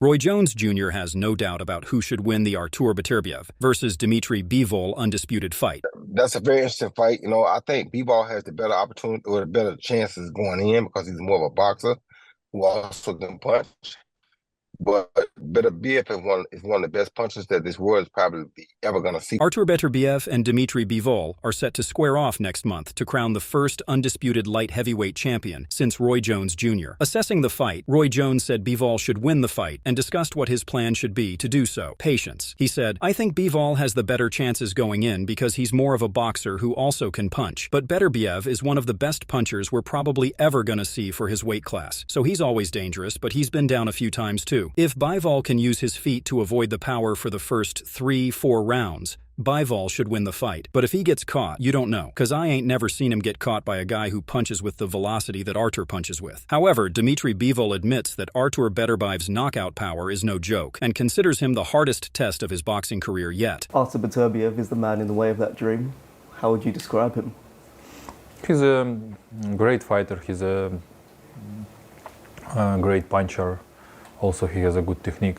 Roy Jones Jr. has no doubt about who should win the Artur Beterbeiv versus Dmitry Bivol undisputed fight. That's a very interesting fight. I think Bivol has the better opportunity or the better chances going in because he's more of a boxer who also can punch. But Beterbiev is one of the best punchers that this world is probably ever going to see. Artur Beterbeiv and Dmitry Bivol are set to square off next month to crown the first undisputed light heavyweight champion since Roy Jones Jr. Assessing the fight, Roy Jones said Bivol should win the fight and discussed what his plan should be to do so. Patience. He said, I think Bivol has the better chances going in because he's more of a boxer who also can punch. But Beterbiev is one of the best punchers we're probably ever going to see for his weight class. So he's always dangerous, but he's been down a few times too. If Bivol can use his feet to avoid the power for the first 3-4 rounds, Bivol should win the fight. But if he gets caught, you don't know, because I ain't never seen him get caught by a guy who punches with the velocity that Artur punches with. However, Dmitry Bivol admits that Artur Beterbeiv's knockout power is no joke, and considers him the hardest test of his boxing career yet. Artur Beterbiev is the man in the way of that dream. How would you describe him? He's a great fighter, he's a great puncher. Also, he has a good technique.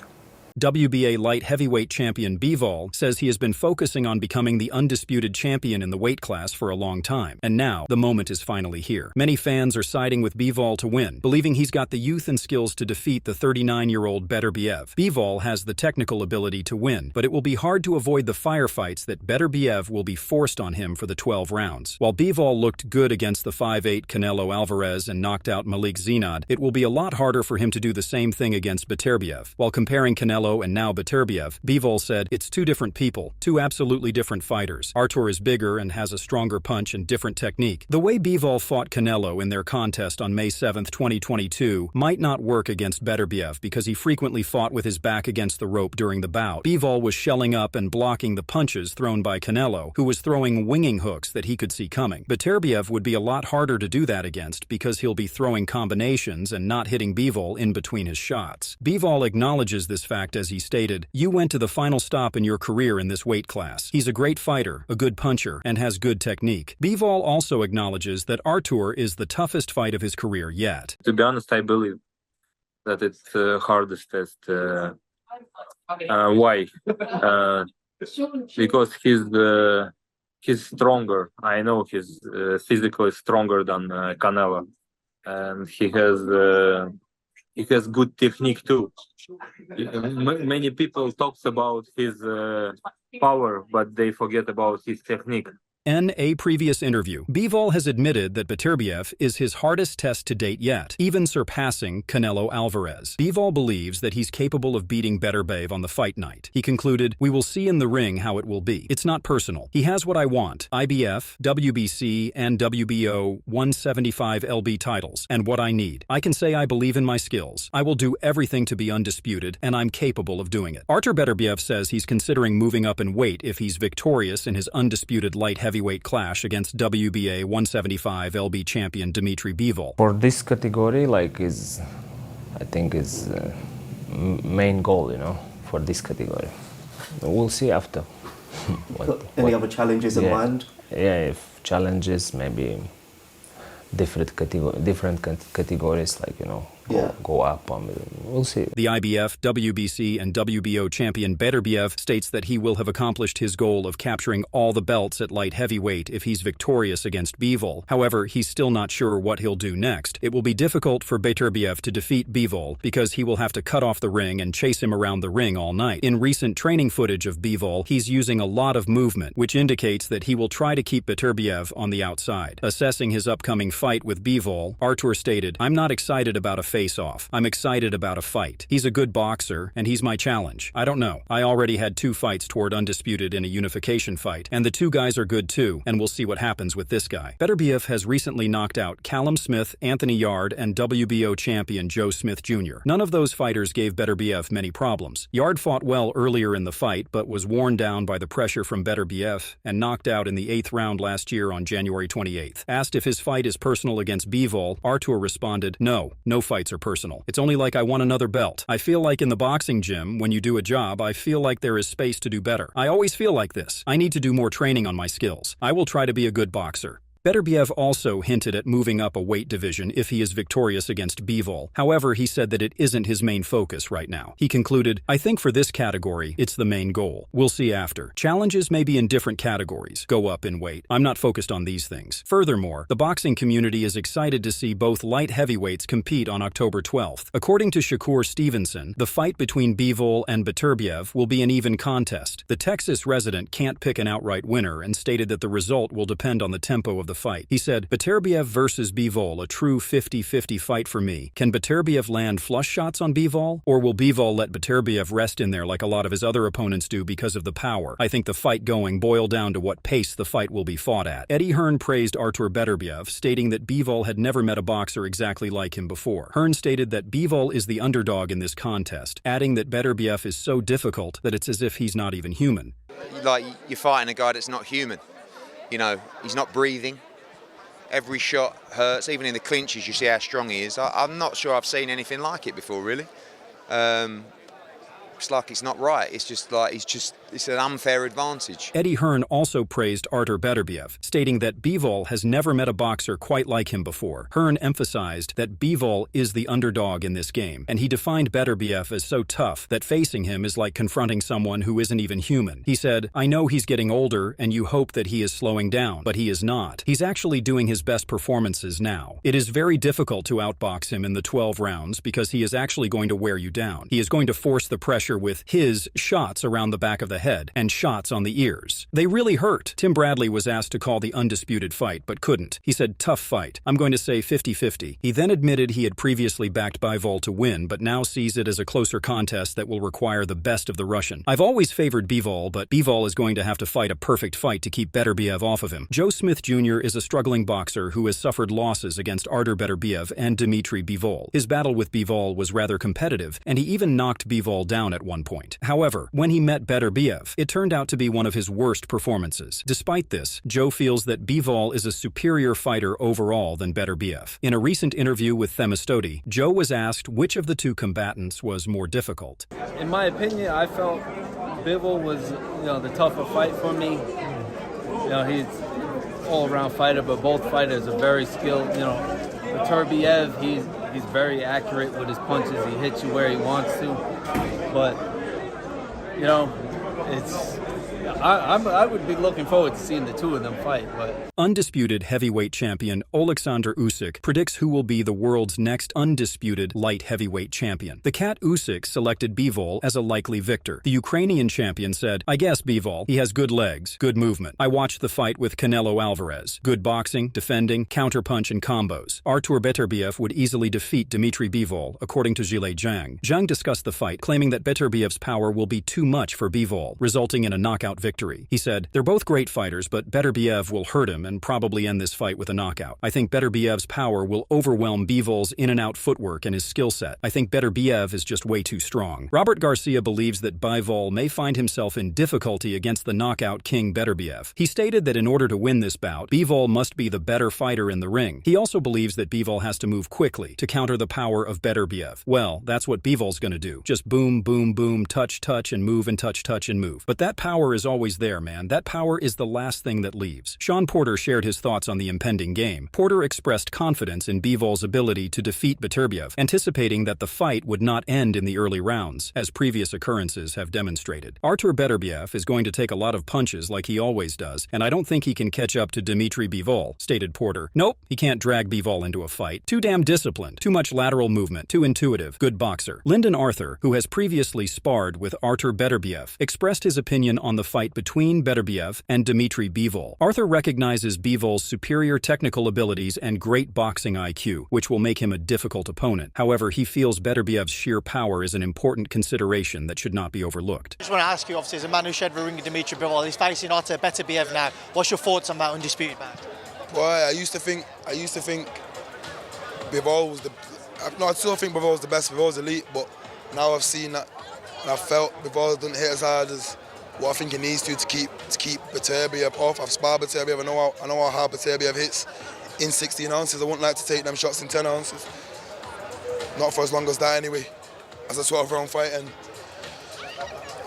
WBA light heavyweight champion Bivol says he has been focusing on becoming the undisputed champion in the weight class for a long time, and now the moment is finally here. Many fans are siding with Bivol to win, believing he's got the youth and skills to defeat the 39-year-old Beterbiev. Bivol has the technical ability to win, but it will be hard to avoid the firefights that Beterbiev will be forced on him for the 12 rounds. While Bivol looked good against the 5'8" Canelo Alvarez and knocked out Malik Zinad, it will be a lot harder for him to do the same thing against Beterbiev. While comparing Canelo and now Beterbiev, Bivol said, it's two different people, two absolutely different fighters. Artur is bigger and has a stronger punch and different technique. The way Bivol fought Canelo in their contest on May 7, 2022 might not work against Beterbiev because he frequently fought with his back against the rope during the bout. Bivol was shelling up and blocking the punches thrown by Canelo, who was throwing winging hooks that he could see coming. Beterbiev would be a lot harder to do that against because he'll be throwing combinations and not hitting Bivol in between his shots. Bivol acknowledges this fact as he stated, you went to the final stop in your career in this weight class. He's a great fighter, a good puncher, and has good technique. Bivol also acknowledges that Artur is the toughest fight of his career yet. To be honest, I believe that it's the hardest test. Why? Because he's stronger. I know he's physically stronger than Canelo, and he has good technique too. Many people talks about his power, but they forget about his technique. In a previous interview, Bivol has admitted that Beterbiev is his hardest test to date yet, even surpassing Canelo Alvarez. Bivol believes that he's capable of beating Beterbiev on the fight night. He concluded, we will see in the ring how it will be. It's not personal. He has what I want, IBF, WBC, and WBO 175 LB titles, and what I need. I can say I believe in my skills. I will do everything to be undisputed, and I'm capable of doing it. Artur Beterbiev says he's considering moving up in weight if he's victorious in his undisputed light heavyweight clash against WBA 175 LB champion Dmitry Bivol. For this category, I think is main goal, for this category. We'll see after. Any other challenges in mind? Yeah, if challenges, maybe different categories, go up. We'll see. The IBF, WBC, and WBO champion Beterbiev states that he will have accomplished his goal of capturing all the belts at light heavyweight if he's victorious against Bivol. However, he's still not sure what he'll do next. It will be difficult for Beterbiev to defeat Bivol because he will have to cut off the ring and chase him around the ring all night. In recent training footage of Bivol, he's using a lot of movement, which indicates that he will try to keep Beterbiev on the outside. Assessing his upcoming fight with Bivol, Artur stated, I'm not excited about a face-off. I'm excited about a fight. He's a good boxer, and he's my challenge. I don't know. I already had 2 fights toward undisputed in a unification fight, and the 2 guys are good too, and we'll see what happens with this guy. Beterbiev has recently knocked out Callum Smith, Anthony Yarde, and WBO champion Joe Smith Jr. None of those fighters gave Beterbiev many problems. Yarde fought well earlier in the fight, but was worn down by the pressure from Beterbiev and knocked out in the 8th round last year on January 28th. Asked if his fight is personal against Bivol, Artur responded, no fights are personal. It's only like I want another belt. I feel like in the boxing gym, when you do a job, I feel like there is space to do better. I always feel like this. I need to do more training on my skills. I will try to be a good boxer. Beterbiev also hinted at moving up a weight division if he is victorious against Bivol. However, he said that it isn't his main focus right now. He concluded, "I think for this category, it's the main goal. We'll see after. Challenges may be in different categories. Go up in weight. I'm not focused on these things." Furthermore, the boxing community is excited to see both light heavyweights compete on October 12th. According to Shakur Stevenson, the fight between Bivol and Beterbiev will be an even contest. The Texas resident can't pick an outright winner and stated that the result will depend on the tempo of the fight. He said, "Beterbiev versus Bivol, a true 50-50 fight for me. Can Beterbiev land flush shots on Bivol? Or will Bivol let Beterbiev rest in there like a lot of his other opponents do because of the power? I think the fight going boil down to what pace the fight will be fought at." Eddie Hearn praised Artur Beterbeiv, stating that Bivol had never met a boxer exactly like him before. Hearn stated that Bivol is the underdog in this contest, adding that Beterbiev is so difficult that it's as if he's not even human. Like, you're fighting a guy that's not human. You know, he's not breathing. Every shot hurts. Even in the clinches, you see how strong he is. I'm not sure I've seen anything like it before, really. It's like it's not right. It's just like it's an unfair advantage. Eddie Hearn also praised Artur Beterbiev, stating that Bivol has never met a boxer quite like him before. Hearn emphasized that Bivol is the underdog in this game, and he defined Beterbiev as so tough that facing him is like confronting someone who isn't even human. He said, "I know he's getting older, and you hope that he is slowing down, but he is not. He's actually doing his best performances now. It is very difficult to outbox him in the 12 rounds because he is actually going to wear you down. He is going to force the pressure with his shots around the back of the head and shots on the ears. They really hurt." Tim Bradley was asked to call the undisputed fight, but couldn't. He said, "Tough fight. I'm going to say 50-50. He then admitted he had previously backed Bivol to win, but now sees it as a closer contest that will require the best of the Russian. "I've always favored Bivol, but Bivol is going to have to fight a perfect fight to keep Beterbiev off of him." Joe Smith Jr. is a struggling boxer who has suffered losses against Artur Beterbiev and Dmitry Bivol. His battle with Bivol was rather competitive, and he even knocked Bivol down at one point. However, when he met Beterbiev, it turned out to be one of his worst performances. Despite this, Joe feels that Bivol is a superior fighter overall than Beterbiev. In a recent interview with Themistoti, Joe was asked which of the two combatants was more difficult. In my opinion, I felt Bivol was, the tougher fight for me. He's an all-around fighter, but both fighters are very skilled. Beterbiev, he's very accurate with his punches. He hits you where he wants to, but I would be looking forward to seeing the two of them fight. But undisputed heavyweight champion Oleksandr Usyk predicts who will be the world's next undisputed light heavyweight champion. The cat Usyk selected Bivol as a likely victor. The Ukrainian champion said, "I guess Bivol. He has good legs, good movement. I watched the fight with Canelo Alvarez. Good boxing, defending, counterpunch, and combos. Artur Beterbiev would easily defeat Dmitry Bivol, according to Zhile Zhang." Zhang discussed the fight, claiming that Beterbiev's power will be too much for Bivol, resulting in a knockout victory. He said, "They're both great fighters, but Beterbiev will hurt him and probably end this fight with a knockout. I think Beterbiev's power will overwhelm Bivol's in-and-out footwork and his skill set. I think Beterbiev is just way too strong." Robert Garcia believes that Bivol may find himself in difficulty against the knockout king Beterbiev. He stated that in order to win this bout, Bivol must be the better fighter in the ring. He also believes that Bivol has to move quickly to counter the power of Beterbiev. Well, that's what Bivol's gonna do. Just boom, boom, boom, touch, touch, and move, and touch, touch, and move. But that power is always there, man. That power is the last thing that leaves. Sean Porter shared his thoughts on the impending game. Porter expressed confidence in Bivol's ability to defeat Beterbiev, anticipating that the fight would not end in the early rounds, as previous occurrences have demonstrated. Artur Beterbiev is going to take a lot of punches like he always does, and I don't think he can catch up to Dmitry Bivol, stated Porter. Nope, he can't drag Bivol into a fight. Too damn disciplined, too much lateral movement, too intuitive, good boxer. Lyndon Arthur, who has previously sparred with Artur Beterbiev, expressed his opinion on the fight between Beterbiev and Dmitry Bivol. Arthur recognizes Bivol's superior technical abilities and great boxing IQ, which will make him a difficult opponent. However, he feels Beterbiev's sheer power is an important consideration that should not be overlooked. I just want to ask you, obviously, as a man who shared the ring with Dmitry Bivol, he's facing Artur Beterbiev now. What's your thoughts on that undisputed match? Well, I used to think Bivol was I still think Bivol was the best. Bivol was elite, but now I've seen that, and I felt Bivol doesn't hit as hard as what I think he needs to keep Beterbiev off. I've sparred Beterbiev. I know how hard Beterbiev hits in 16 ounces. I wouldn't like to take them shots in 10 ounces. Not for as long as that anyway. As a 12-round fight, and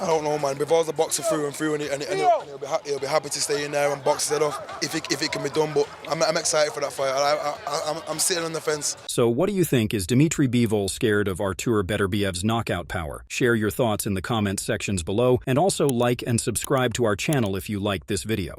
I don't know, man. Bivol's a boxer through and through, and he'll be happy to stay in there and box his head off if it can be done. But I'm excited for that fight. I'm sitting on the fence. So what do you think? Is Dmitry Bivol scared of Artur Beterbiev's knockout power? Share your thoughts in the comments sections below, and also like and subscribe to our channel if you liked this video.